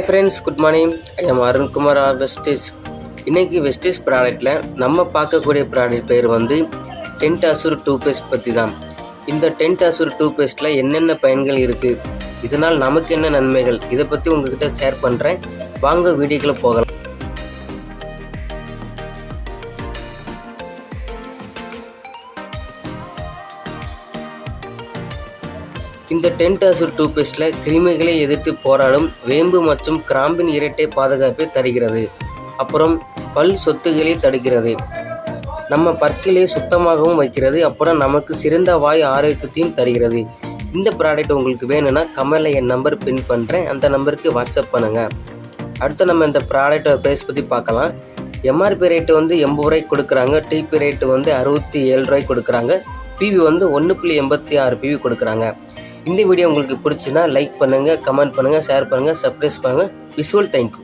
Friends, good morning. I am Arun Kumar wastage. இன்றைக்கி wastage ப்ராடக்ட்டில் நம்ம பார்க்கக்கூடிய ப்ராடக்ட் பேர் வந்து டென்ட் அசூர் டூத்பேஸ்ட் பற்றி தான். இந்த டென்ட் அசூர் டூத்பேஸ்ட்டில் என்னென்ன பயன்கள் இருக்குது, இதனால் நமக்கு என்ன நன்மைகள், இதை பற்றி உங்கள்கிட்ட ஷேர் பண்ணுறேன். வாங்க வீடியோக்குள்ளே போகலாம். இந்த டென்ட் அசூர் டூத்பேஸ்ட்டில் கிருமிகளை எதிர்த்து போராடும் வேம்பு மற்றும் கிராம்பின் இரட்டை பாதுகாப்பை தருகிறது. அப்புறம் பல் சொத்துக்களை தடுக்கிறது, நம்ம பற்களை சுத்தமாகவும் வைக்கிறது. அப்புறம் நமக்கு சிறந்த வாய் ஆரோக்கியத்தையும் தருகிறது. இந்த ப்ராடக்ட் உங்களுக்கு வேணும்னா கமெண்டில் என் நம்பர் பின் பண்ணுறேன், அந்த நம்பருக்கு வாட்ஸ்அப் பண்ணுங்கள். அடுத்து நம்ம இந்த ப்ராடக்ட் ப்ரைஸ் பற்றி பார்க்கலாம். எம்ஆர்பி ரேட்டு வந்து 80 ரூபாய்க்கு கொடுக்குறாங்க. டிபி ரேட்டு வந்து 67 ரூபாய்க்கு கொடுக்குறாங்க. பிவி வந்து 1.86 பிவி கொடுக்குறாங்க. இந்த வீடியோ உங்களுக்கு பிடிச்சுன்னா லைக் பண்ணுங்கள், கமெண்ட் பண்ணுங்கள், ஷேர் பண்ணுங்கள், சப்ஸ்கிரைப் பண்ணுங்கள். Visual thank you.